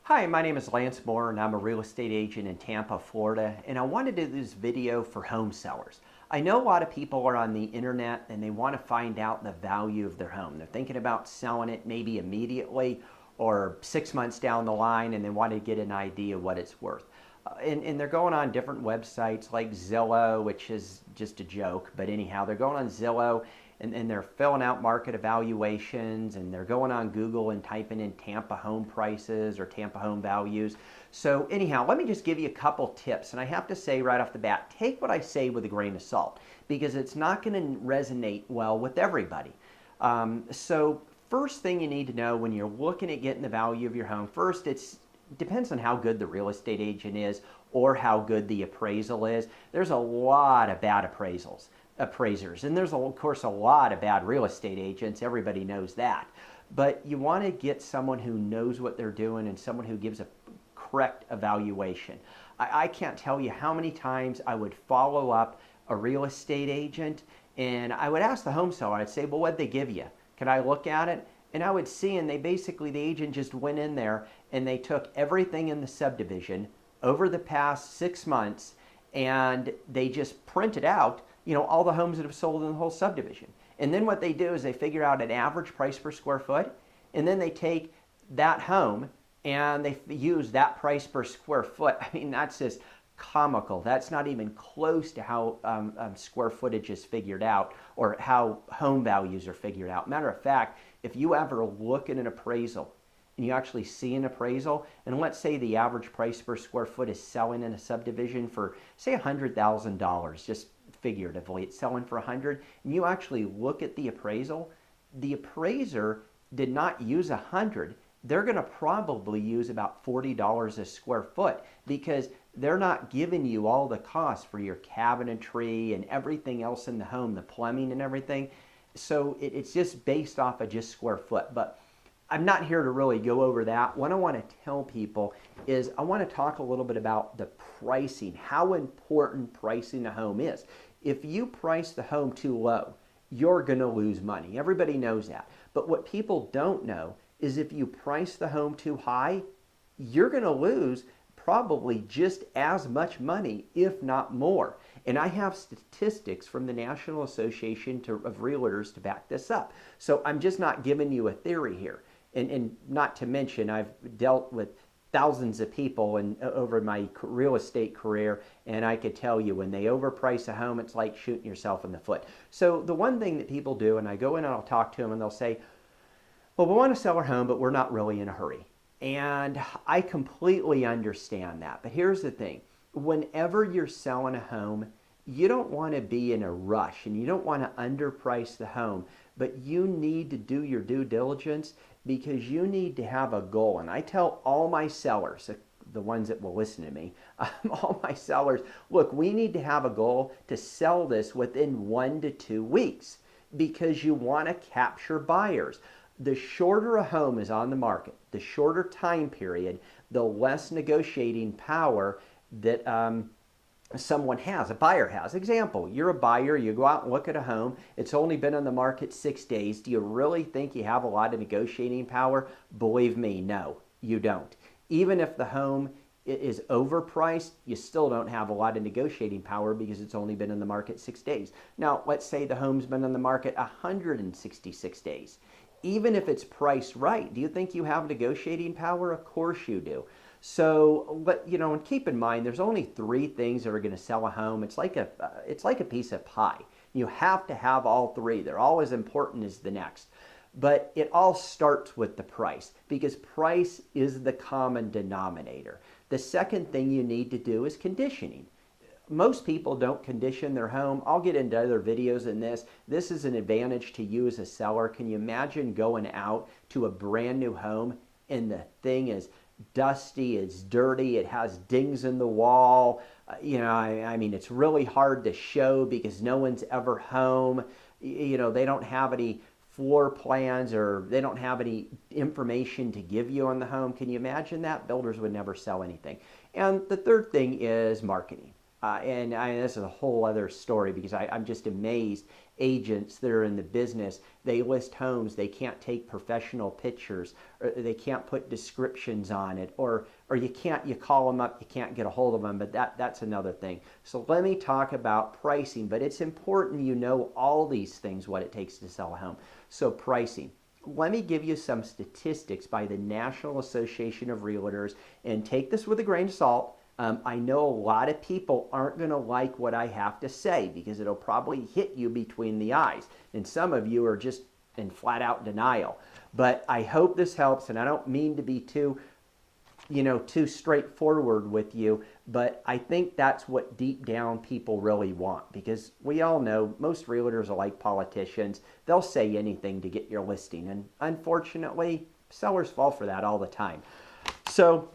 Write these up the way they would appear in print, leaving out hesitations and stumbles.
Hi, my name is Lance Mohr and I'm a real estate agent in Tampa, Florida, and I wanted to do this video for home sellers. I know a lot of people are on the internet and they want to find out the value of their home. They're thinking about selling it maybe immediately or 6 months down the line, and they want to get an idea what it's worth. And they're going on different websites like Zillow, which is just a joke, but anyhow, they're going on Zillow and they're filling out market evaluations, and they're going on Google and typing in Tampa home prices or Tampa home values. So anyhow, let me just give you a couple tips, and I have to say right off the bat, take what I say with a grain of salt, because it's not going to resonate well with everybody. So first thing you need to know when you're looking at getting the value of your home, first, it depends on how good the real estate agent is or how good the appraisal is. There's a lot of bad appraisers, and there's of course a lot of bad real estate agents. Everybody knows that. But you want to get someone who knows what they're doing and someone who gives a correct evaluation. I can't tell you how many times I would follow up a real estate agent and I would ask the home seller, I'd say, well, what'd they give you? Can I look at it? And I would see, and the agent just went in there and they took everything in the subdivision over the past 6 months and they just printed out, all the homes that have sold in the whole subdivision. And then what they do is they figure out an average price per square foot, and then they take that home and they use that price per square foot. I mean, that's just comical. That's not even close to how square footage is figured out or how home values are figured out. Matter of fact, if you ever look at an appraisal and you actually see an appraisal, and let's say the average price per square foot is selling in a subdivision for, say, $100,000, just figuratively, it's selling for 100, and you actually look at the appraisal, the appraiser did not use 100. They're going to probably use about $40 a square foot, because they're not giving you all the costs for your cabinetry and everything else in the home, the plumbing and everything. So it's just based off of just square foot. But I'm not here to really go over that. What I want to tell people is I want to talk a little bit about the pricing, how important pricing a home is. If you price the home too low, you're going to lose money. Everybody knows that. But what people don't know is if you price the home too high, you're going to lose probably just as much money, if not more. And I have statistics from the National Association of Realtors to back this up. So I'm just not giving you a theory here. And not to mention, I've dealt with thousands of people over my real estate career, and I could tell you when they overprice a home, it's like shooting yourself in the foot. So the one thing that people do, and I go in and I'll talk to them and they'll say, well, we want to sell our home, but we're not really in a hurry. And I completely understand that. But here's the thing. Whenever you're selling a home, you don't want to be in a rush and you don't want to underprice the home, but you need to do your due diligence because you need to have a goal. And I tell all my sellers, the ones that will listen to me, all my sellers, look, we need to have a goal to sell this within 1 to 2 weeks because you want to capture buyers. The shorter a home is on the market, the shorter time period, the less negotiating power that someone has, a buyer has. Example, you're a buyer, you go out and look at a home, it's only been on the market 6 days. Do you really think you have a lot of negotiating power? Believe me, no, you don't. Even if the home is overpriced, you still don't have a lot of negotiating power because it's only been on the market 6 days. Now, let's say the home's been on the market 166 days. Even if it's priced right, do you think you have negotiating power? Of course you do. So, and keep in mind, there's only 3 things that are going to sell a home. It's like a piece of pie. You have to have all 3. They're all as important as the next. But it all starts with the price, because price is the common denominator. The second thing you need to do is conditioning. Most people don't condition their home. I'll get into other videos in this. This is an advantage to you as a seller. Can you imagine going out to a brand new home and the thing is dusty, it's dirty, it has dings in the wall. I mean, it's really hard to show because no one's ever home. They don't have any floor plans or they don't have any information to give you on the home. Can you imagine that? Builders would never sell anything. And the third thing is marketing. This is a whole other story because I'm just amazed. Agents that are in the business, they list homes, they can't take professional pictures, or they can't put descriptions on it, or you call them up, you can't get a hold of them, but that's another thing. So let me talk about pricing, but it's important you know all these things, what it takes to sell a home. So pricing. Let me give you some statistics by the National Association of Realtors, and take this with a grain of salt. I know a lot of people aren't going to like what I have to say because it'll probably hit you between the eyes. And some of you are just in flat out denial. But I hope this helps, and I don't mean to be too straightforward with you, but I think that's what deep down people really want, because we all know most realtors are like politicians. They'll say anything to get your listing, and unfortunately, sellers fall for that all the time. So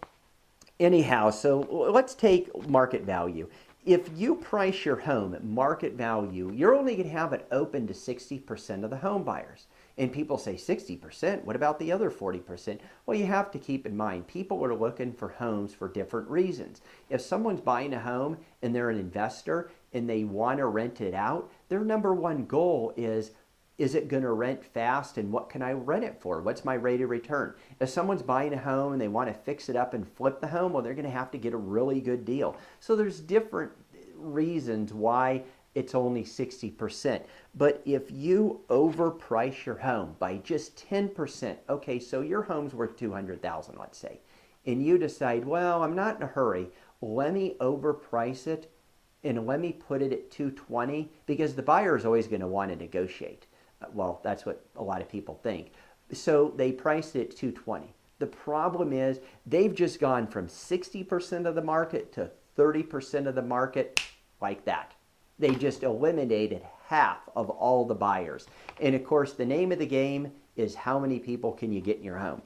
anyhow, so let's take market value. If you price your home at market value, you're only going to have it open to 60% of the home buyers. And people say 60%, what about the other 40%? Well, you have to keep in mind, people are looking for homes for different reasons. If someone's buying a home and they're an investor and they want to rent it out, their number one goal is it going to rent fast, and what can I rent it for? What's my rate of return? If someone's buying a home and they want to fix it up and flip the home, well, they're going to have to get a really good deal. So there's different reasons why it's only 60%. But if you overprice your home by just 10%, okay, so your home's worth $200,000, let's say, and you decide, well, I'm not in a hurry, let me overprice it and let me put it at $220, because the buyer is always going to want to negotiate. Well, that's what a lot of people think. So they priced it at $220. The problem is they've just gone from 60% of the market to 30% of the market like that. They just eliminated half of all the buyers. And of course, the name of the game is how many people can you get in your home.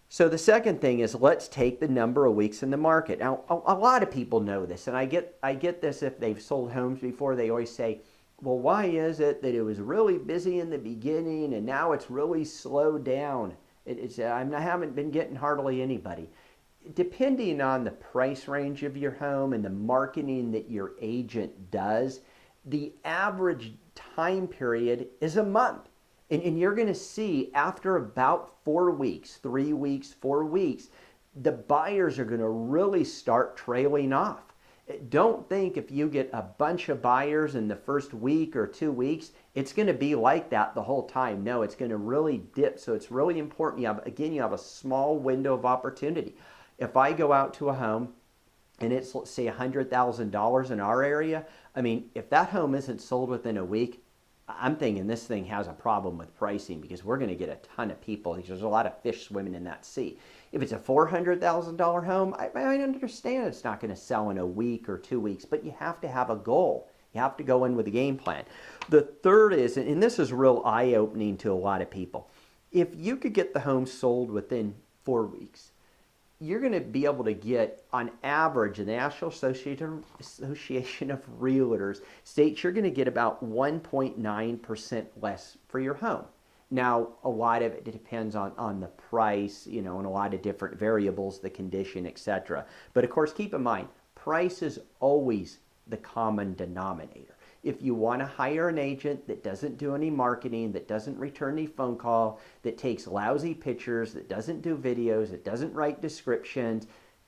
So the second thing is, let's take the number of weeks in the market. Now, a lot of people know this, and I get this if they've sold homes before. They always say, well, why is it that it was really busy in the beginning and now it's really slowed down? I haven't been getting hardly anybody. Depending on the price range of your home and the marketing that your agent does, the average time period is a month. And you're going to see after about 4 weeks, 3 weeks, 4 weeks, the buyers are going to really start trailing off. Don't think if you get a bunch of buyers in the first week or 2 weeks, it's going to be like that the whole time. No, it's going to really dip. So it's really important. You have a small window of opportunity. If I go out to a home and it's, let's say, $100,000 in our area, I mean, if that home isn't sold within a week, I'm thinking this thing has a problem with pricing, because we're going to get a ton of people, because there's a lot of fish swimming in that sea. If it's a $400,000 home, I understand it's not going to sell in a week or 2 weeks, but you have to have a goal. You have to go in with a game plan. The third is, and this is real eye-opening to a lot of people, if you could get the home sold within 4 weeks, you're going to be able to get, on average, the National Association of Realtors states you're going to get about 1.9% less for your home. Now, a lot of it depends on the price, and a lot of different variables, the condition, etc. But of course, keep in mind, price is always the common denominator. If you want to hire an agent that doesn't do any marketing, that doesn't return any phone call, that takes lousy pictures, that doesn't do videos, that doesn't write descriptions,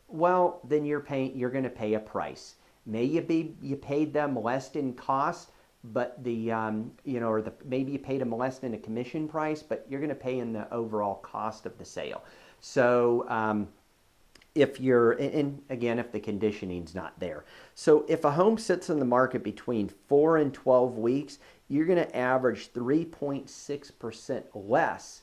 well, then you're going to pay a price. Maybe you paid them less in cost, but maybe you paid them less than a commission price, but you're going to pay in the overall cost of the sale. So if the conditioning's not there. So if a home sits in the market between 4 and 12 weeks, you're going to average 3.6% less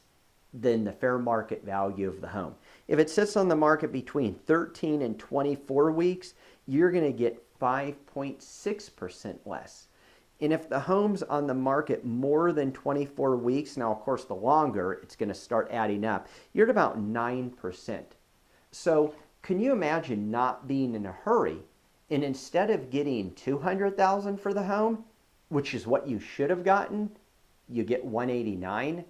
than the fair market value of the home. If it sits on the market between 13 and 24 weeks, you're going to get 5.6% less. And if the home's on the market more than 24 weeks, now of course the longer, it's going to start adding up, you're at about 9%. So can you imagine not being in a hurry, and instead of getting $200,000 for the home, which is what you should have gotten, you get $189,000,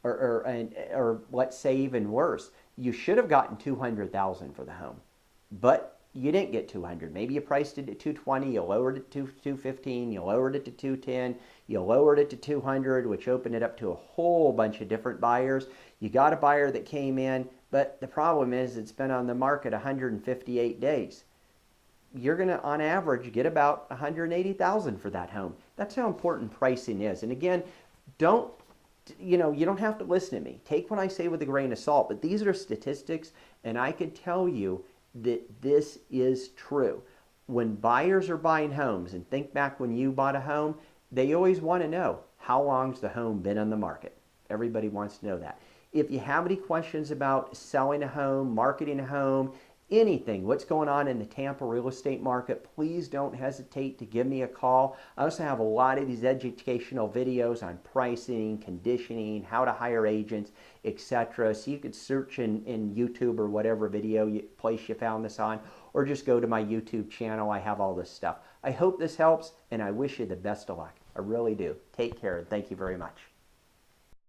or let's say even worse, you should have gotten $200,000 for the home, but you didn't get 200. Maybe you priced it at 220, you lowered it to 215, you lowered it to 210, you lowered it to 200, which opened it up to a whole bunch of different buyers. You got a buyer that came in, but the problem is it's been on the market 158 days. You're going to, on average, get about 180,000 for that home. That's how important pricing is. And again, you don't have to listen to me. Take what I say with a grain of salt, but these are statistics, and I could tell you that this is true. When buyers are buying homes, and think back when you bought a home, they always want to know, how long's the home been on the market? Everybody wants to know that. If you have any questions about selling a home, marketing a home, anything, what's going on in the Tampa real estate market, please don't hesitate to give me a call. I also have a lot of these educational videos on pricing, conditioning, how to hire agents, etc. So you could search in YouTube or whatever place you found this on, or just go to my YouTube channel. I have all this stuff. I hope this helps, and I wish you the best of luck. I really do. Take care, and thank you very much.